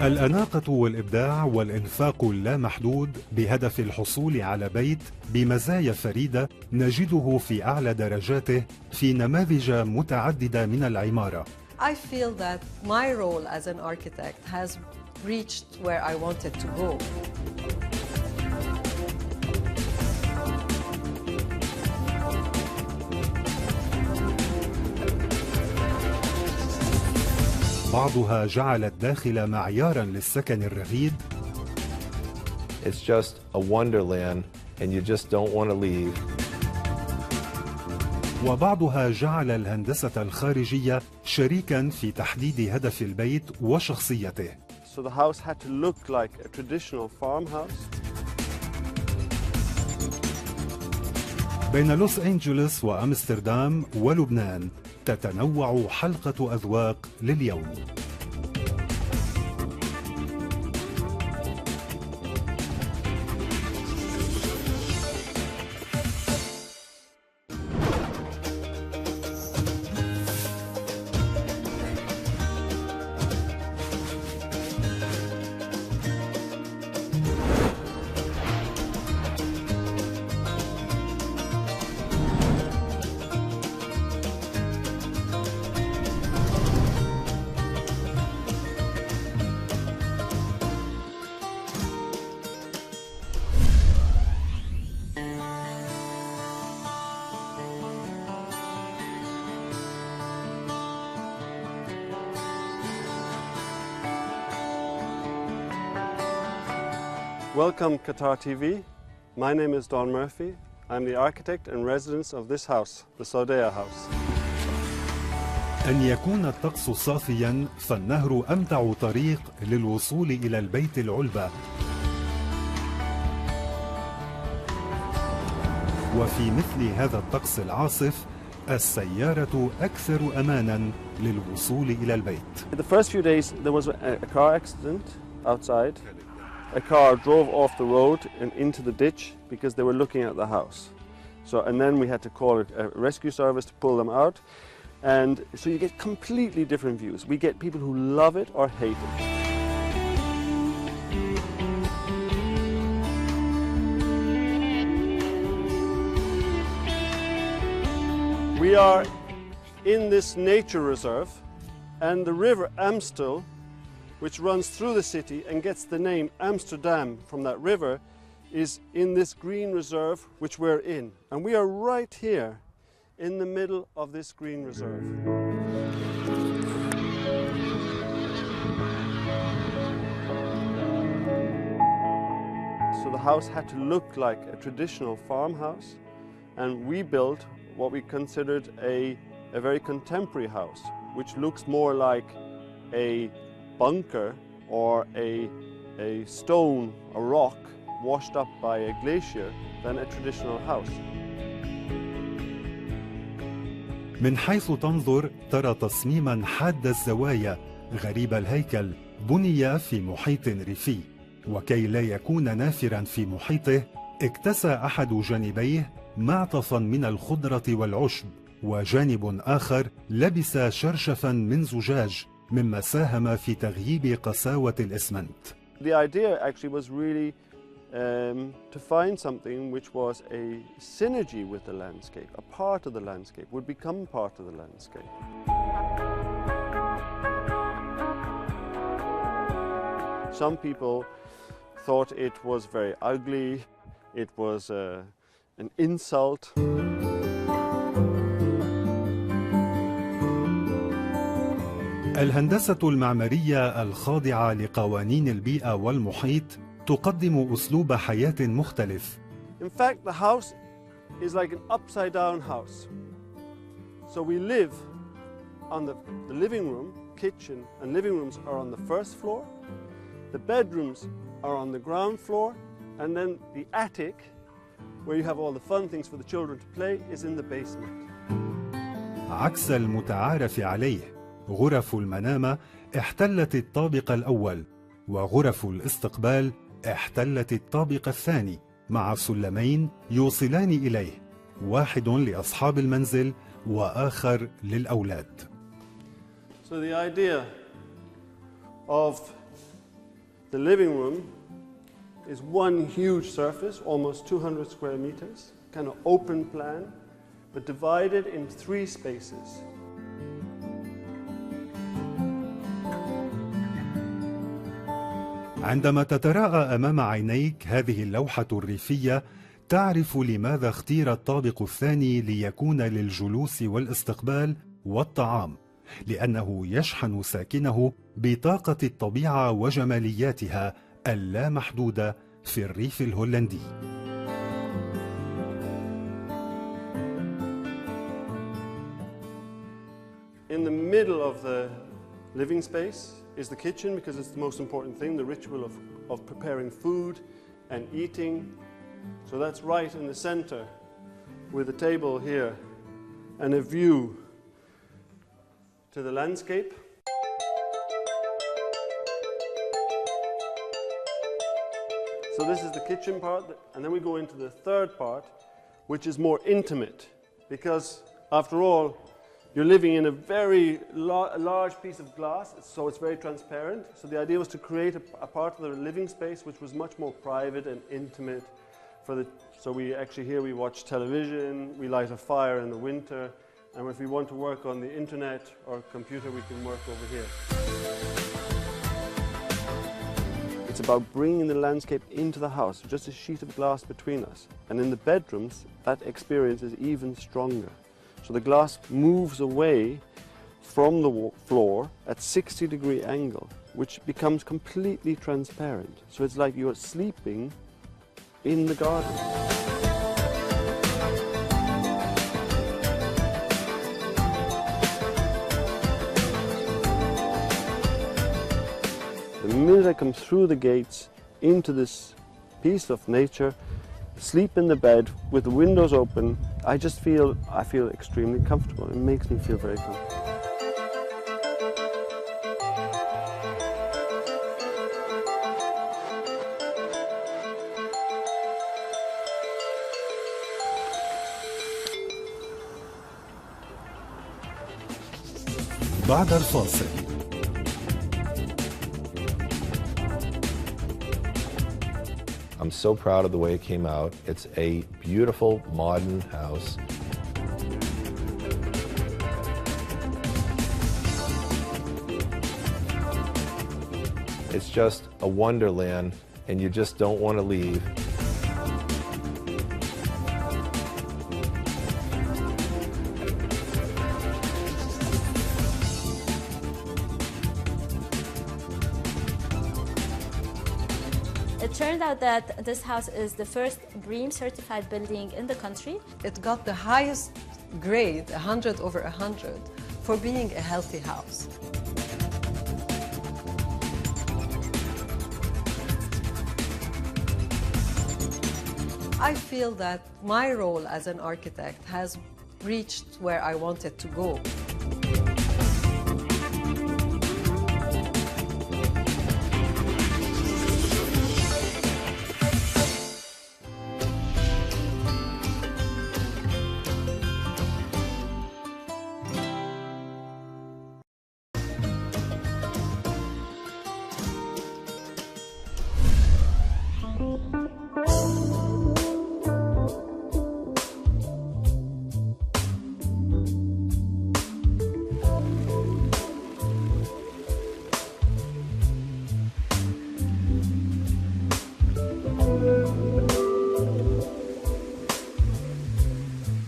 الأناقة والإبداع والإنفاق اللامحدود بهدف الحصول على بيت بمزايا فريدة نجده في أعلى درجاته في نماذج متعددة من العمارة. I feel that my role as an architect has reached where I wanted to go. بعضها جعل الداخل معياراً للسكن الرغيد. It's just a wonderland and you just don't want to leave. وبعضها جعل الهندسة الخارجية شريكاً في تحديد هدف البيت وشخصيته. So the house had to look like a traditional farmhouse. بين لوس أنجلوس وأمستردام ولبنان تتنوع حلقة أذواق لليوم. Welcome Qatar TV. My name is Don Murphy. I'm the architect and residence of this house, the Saudeya House. أن يكون الطقس صافياً فالنهر أمتع طريق للوصول إلى البيت العلبة. وفي مثل هذا الطقس العاصف السيارة أكثر أماناً للوصول إلى البيت. The first few days there was a car accident outside. A car drove off the road and into the ditch because they were looking at the house. And then we had to call a rescue service to pull them out. And so you get completely different views. We get people who love it or hate it. We are in this nature reserve, and the river Amstel, which runs through the city and gets the name Amsterdam from that river, is in this green reserve which we're in. And we are right here in the middle of this green reserve. So the house had to look like a traditional farmhouse, and we built what we considered a very contemporary house, which looks more like a bunker or a stone, a rock washed up by a glacier than a traditional house. من حيث تنظر ترى تصميماً حاد الزوايا غريب الهيكل بني في محيط ريفي، وكي لا يكون نافراً في محيطه اكتسى أحد جانبيه معطفاً من الخضرة والعشب، وجانب آخر لبس شرشفاً من زجاج مما ساهم في تغييب قساوة الإسمنت. The idea actually was really to find something which was a synergy with the landscape, a part of the landscape, would become part of the landscape. Some people thought it was very ugly, it was an insult. الهندسة المعمارية الخاضعة لقوانين البيئة والمحيط تقدم أسلوب حياة مختلف. In fact, the house is like an upside-down house. So we live on the living room, kitchen and living rooms are on the first floor. The bedrooms are on the ground floor, and then the attic, where you have all the fun things for the children to play, is in the basement. عكس المتعارف عليه، غرف المنامة احتلت الطابق الأول، وغرف الاستقبال احتلت الطابق الثاني، مع سلمين يوصلان إليه، واحد لأصحاب المنزل وآخر للأولاد. So the idea of The living room is one huge surface, almost 200 square meters, kind of open plan, but divided in 3 spaces. عندما تتراءى أمام عينيك هذه اللوحة الريفية تعرف لماذا اختير الطابق الثاني ليكون للجلوس والاستقبال والطعام، لأنه يشحن ساكنه بطاقة الطبيعة وجمالياتها اللامحدودة في الريف الهولندي. In the middle of the living space is the kitchen, because it's the most important thing, the ritual of preparing food and eating. So that's right in the center with a table here and a view to the landscape. So this is the kitchen part, and then we go into the third part, which is more intimate, because after all, you're living in a very large piece of glass, so it's very transparent. So the idea was to create a part of the living space which was much more private and intimate. So we actually here we watch television, we light a fire in the winter, and if we want to work on the internet or computer, we can work over here. It's about bringing the landscape into the house, just a sheet of glass between us. And in the bedrooms, that experience is even stronger. So the glass moves away from the floor at 60-degree angle, which becomes completely transparent. So it's like you're sleeping in the garden. The minute I come through the gates into this piece of nature, sleep in the bed with the windows open, I feel extremely comfortable. It makes me feel very comfortable. بعد الفاصل. I'm so proud of the way it came out. It's a beautiful modern house. It's just a wonderland, and you just don't want to leave. It turned out that this house is the first BREEAM certified building in the country. It got the highest grade, 100 over 100, for being a healthy house. I feel that my role as an architect has reached where I wanted to go.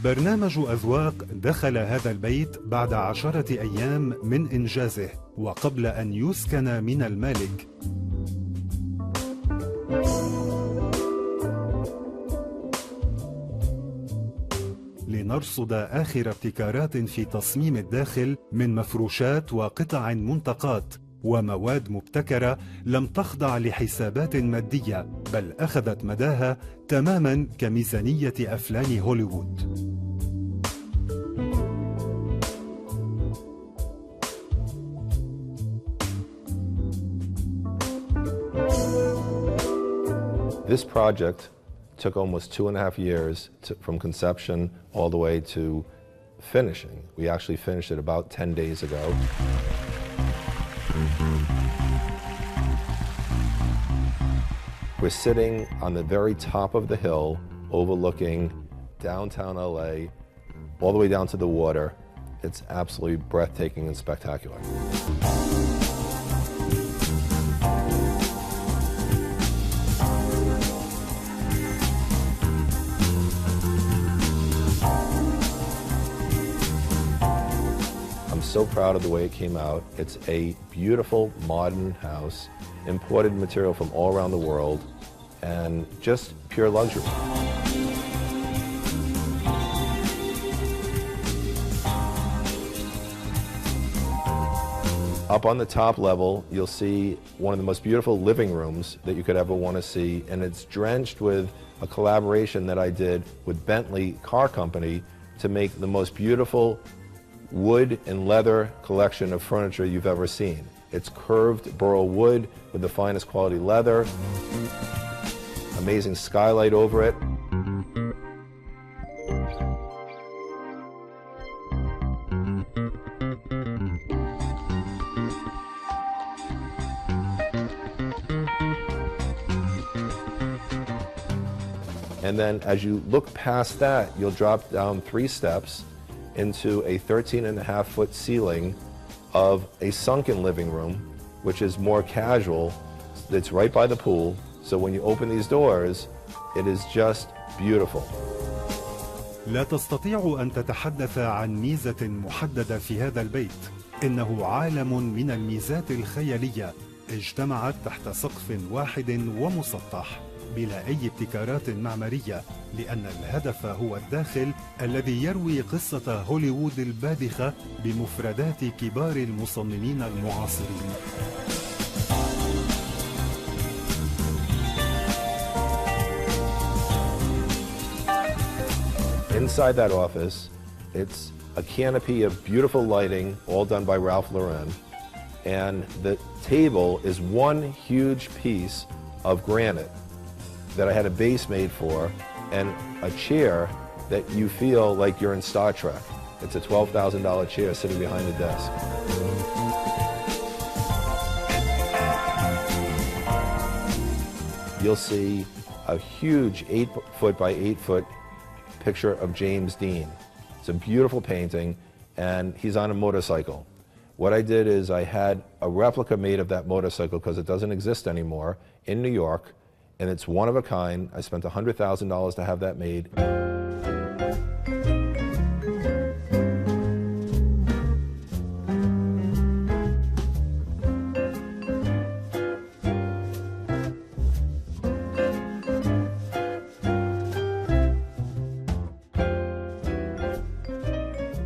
برنامج أذواق دخل هذا البيت بعد 10 أيام من إنجازه وقبل أن يسكن من المالك. لنرصد آخر ابتكارات في تصميم الداخل من مفروشات وقطع منتقات ومواد مبتكرة لم تخضع لحسابات مادية، بل أخذت مداها تماما كميزانية أفلام هوليوود. This project took almost 2.5 years from conception all the way to finishing. We actually finished it about 10 days ago. We're sitting on the very top of the hill overlooking downtown LA, all the way down to the water. It's absolutely breathtaking and spectacular. I'm so proud of the way it came out. It's a beautiful modern house, imported material from all around the world, and just pure luxury. Up on the top level, you'll see one of the most beautiful living rooms that you could ever want to see, and it's drenched with a collaboration that I did with Bentley Car Company to make the most beautiful wood and leather collection of furniture you've ever seen. It's curved burl wood with the finest quality leather, amazing skylight over it. And then as you look past that, you'll drop down 3 steps into a 13.5-foot ceiling of a sunken living room, which is more casual. It's right by the pool, so when you open these doors, it is just beautiful. لا تستطيع أن تتحدث عن ميزة محددة في هذا البيت. إنه عالم من الميزات الخيالية اجتمعت تحت سقف واحد ومسطح بلا أي ابتكارات معمارية، لأن الهدف هو الداخل الذي يروي قصة هوليوود الباذخة بمفردات كبار المصممين المعاصرين. Inside that office, it's a canopy of beautiful lighting, all done by Ralph Lauren, and the table is one huge piece of granite that I had a base made for, and a chair that you feel like you're in Star Trek. It's a $12,000 chair sitting behind the desk. You'll see a huge 8-foot by 8-foot picture of James Dean. It's a beautiful painting, and he's on a motorcycle. What I did is I had a replica made of that motorcycle, because it doesn't exist anymore, in New York, and it's one of a kind. I spent $100,000 to have that made.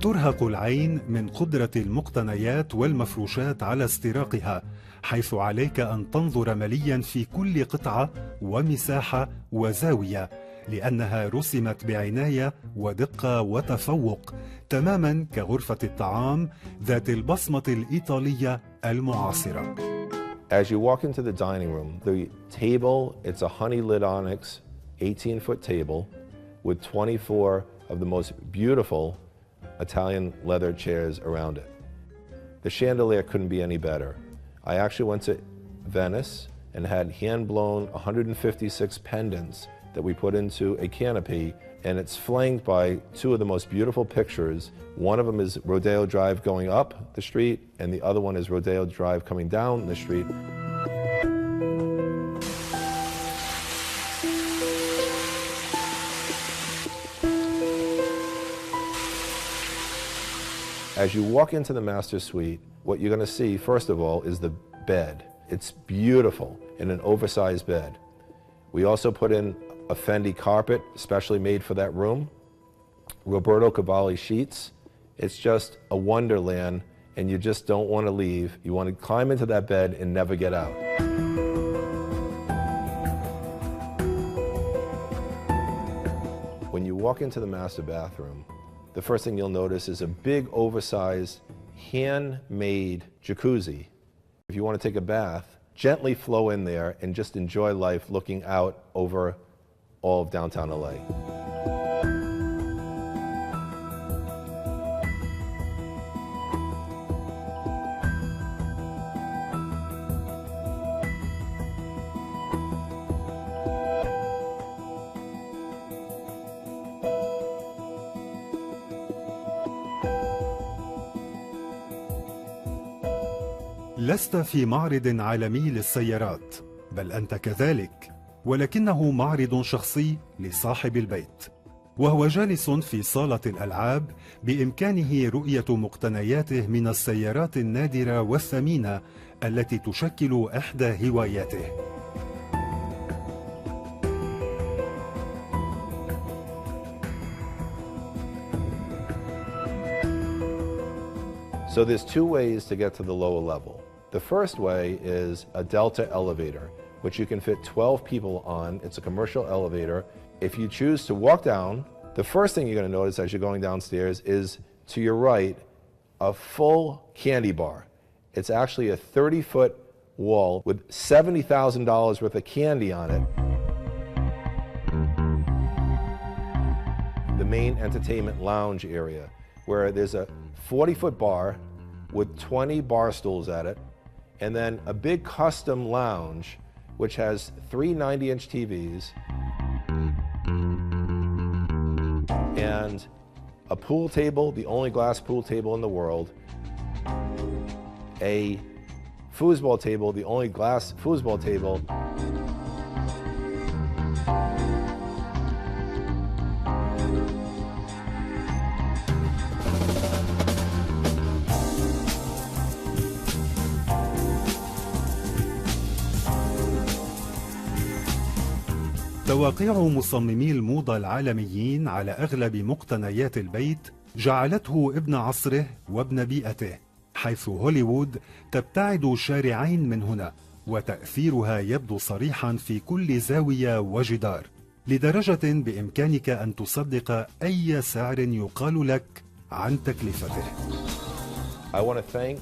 ترهق العين من قدرة المقتنيات والمفروشات على استراقها، حيث عليك أن تنظر مليا في كل قطعة ومساحة وزاوية، لأنها رسمت بعناية ودقة وتفوق، تماما كغرفة الطعام ذات البصمة الإيطالية المعاصرة. As you walk into the dining room, the table, it's a honey-lit onyx 18-foot table with 24 of the most beautiful Italian leather chairs around it. The chandelier couldn't be any better. I actually went to Venice and had hand-blown 156 pendants that we put into a canopy, and it's flanked by 2 of the most beautiful pictures. One of them is Rodeo Drive going up the street, and the other one is Rodeo Drive coming down the street. As you walk into the master suite, what you're going to see, first of all, is the bed. It's beautiful, in an oversized bed. We also put in a Fendi carpet, specially made for that room. Roberto Cavalli sheets. It's just a wonderland, and you just don't want to leave. You want to climb into that bed and never get out. When you walk into the master bathroom, the first thing you'll notice is a big, oversized, handmade jacuzzi. If you want to take a bath, gently flow in there and just enjoy life looking out over all of downtown LA. لست في معرض عالمي للسيارات، بل أنت كذلك، ولكنه معرض شخصي لصاحب البيت. وهو جالس في صالة الألعاب بإمكانه رؤية مقتنياته من السيارات النادرة والثمينة التي تشكل إحدى هواياته. So there's two ways to get to the lower level. The first way is a Delta elevator, which you can fit 12 people on. It's a commercial elevator. If you choose to walk down, the first thing you're going to notice as you're going downstairs is, to your right, a full candy bar. It's actually a 30-foot wall with $70,000 worth of candy on it. The main entertainment lounge area, where there's a 40-foot bar with 20 bar stools at it, and then a big custom lounge which has 3 90-inch TVs and a pool table, the only glass pool table in the world, a foosball table, the only glass foosball table, تواقيع مصممي الموضة العالميين على أغلب مقتنيات البيت جعلته ابن عصره وابن بيئته، حيث هوليوود تبتعد شارعين من هنا، وتأثيرها يبدو صريحا في كل زاوية وجدار، لدرجة بإمكانك أن تصدق أي سعر يقال لك عن تكلفته. I want to thank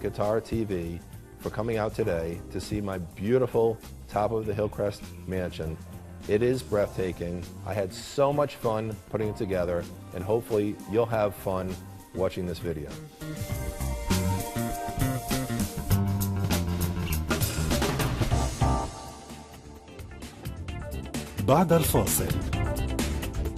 Qatar TV for coming out today to see my beautiful top of the Hillcrest mansion. It is breathtaking. I had so much fun putting it together, and hopefully you'll have fun watching this video. بعد الفاصل.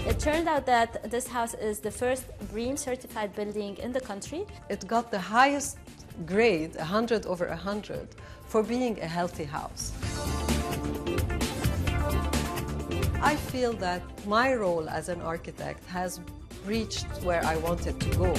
It turned out that this house is the first BREEAM certified building in the country. It got the highest grade, 100 over 100, for being a healthy house. I feel that my role as an architect has reached where I wanted to go.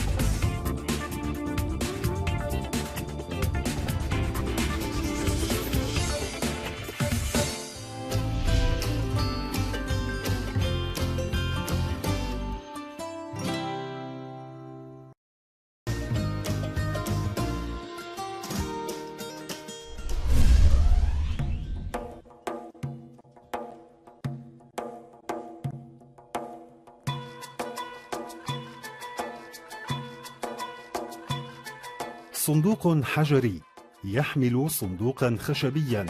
صندوق حجري يحمل صندوقا خشبيا.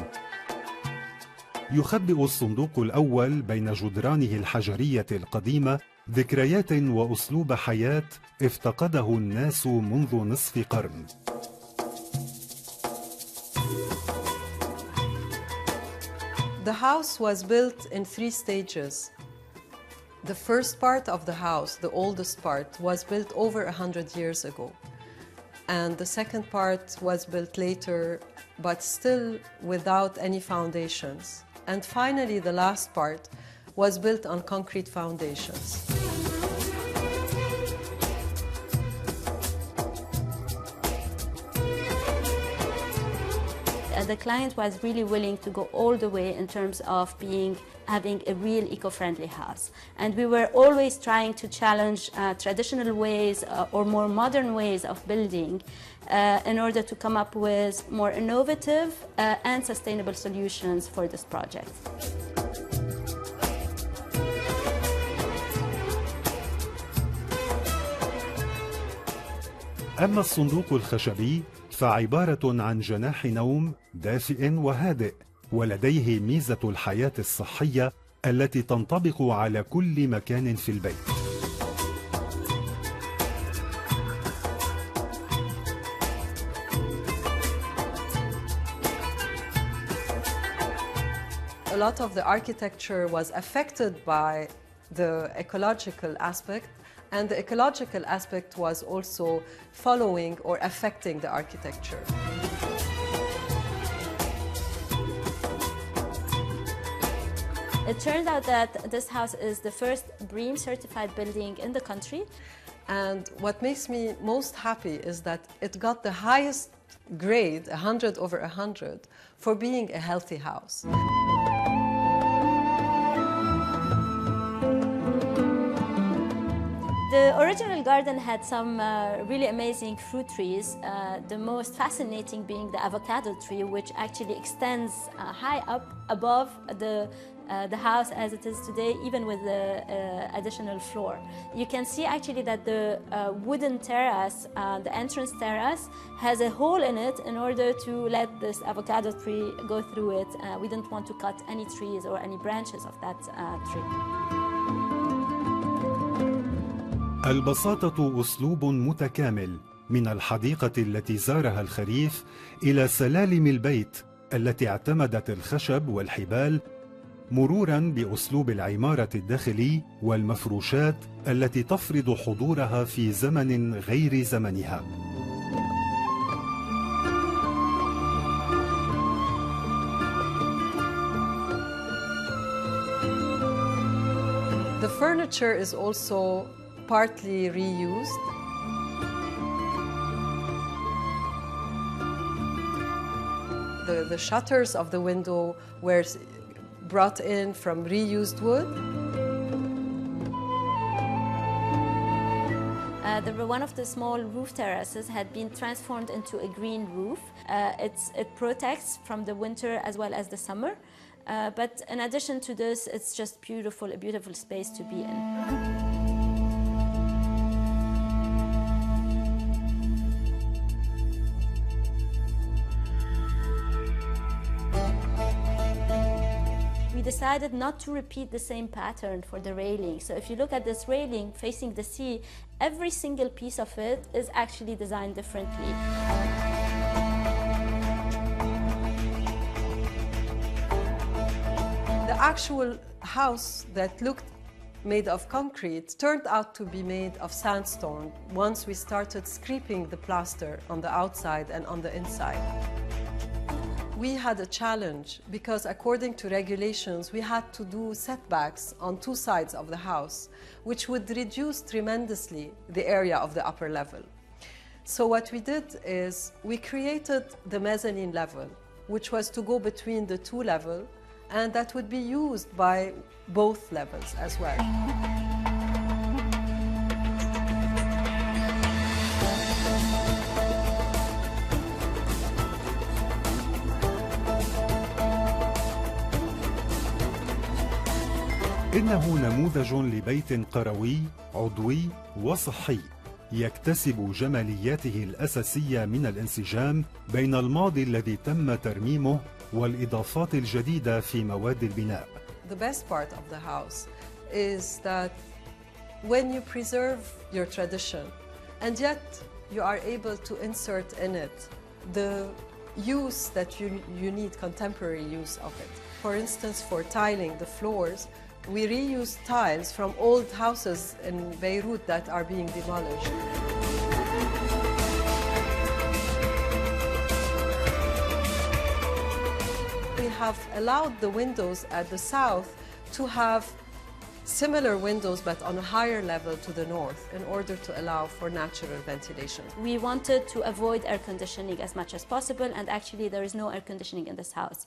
يخبئ الصندوق الأول بين جدرانه الحجرية القديمة ذكريات وأسلوب حياة افتقده الناس منذ نصف قرن. The house was built in 3 stages. The first part of the house, the oldest part, was built over 100 years ago. And the second part was built later, but still without any foundations. And finally, the last part was built on concrete foundations. The client was really willing to go all the way in terms of having a real eco-friendly house. And we were always trying to challenge traditional ways or more modern ways of building in order to come up with more innovative and sustainable solutions for this project. أما الصندوق الخشبي فعبارة عن جناح نوم دافئ وهادئ، ولديه ميزة الحياة الصحية التي تنطبق على كل مكان في البيت. A lot of the architecture was affected by the ecological aspect, and the ecological aspect was also following or affecting the architecture. It turned out that this house is the first BREEAM certified building in the country. And what makes me most happy is that it got the highest grade, 100 over 100, for being a healthy house. The original garden had some really amazing fruit trees, the most fascinating being the avocado tree, which actually extends high up above the house as it is today, even with the additional floor. You can see actually that the wooden terrace, the entrance terrace, has a hole in it in order to let this avocado tree go through it. We didn't want to cut any trees or any branches of that tree. البساطة أسلوب متكامل من الحديقة التي زارها الخريف إلى سلالم البيت التي اعتمدت الخشب والحبال، مروراً بأسلوب العمارة الداخلي والمفروشات التي تفرض حضورها في زمن غير زمنها. The furniture is also partly reused. The shutters of the window were brought in from reused wood. One of the small roof terraces had been transformed into a green roof. It protects from the winter as well as the summer. But in addition to this, it's just beautiful, a beautiful space to be in. We decided not to repeat the same pattern for the railing. So if you look at this railing facing the sea, every single piece of it is actually designed differently. The actual house that looked made of concrete turned out to be made of sandstone once we started scraping the plaster on the outside and on the inside. We had a challenge because according to regulations, we had to do setbacks on two sides of the house, which would reduce tremendously the area of the upper level. So what we did is we created the mezzanine level, which was to go between the two levels, and that would be used by both levels as well. إنه نموذج لبيت قروي عضوي وصحي يكتسب جمالياته الأساسية من الانسجام بين الماضي الذي تم ترميمه والإضافات الجديدة في مواد البناء. The best part of the house is that when you preserve your tradition and yet you are able to insert in it the use that you need, contemporary use of it. For instance, for tiling the floors, we reuse tiles from old houses in Beirut that are being demolished. We have allowed the windows at the south to have similar windows but on a higher level to the north in order to allow for natural ventilation. We wanted to avoid air conditioning as much as possible, and actually there is no air conditioning in this house.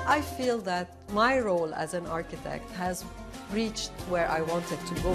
I feel that my role as an architect has reached where I wanted to go.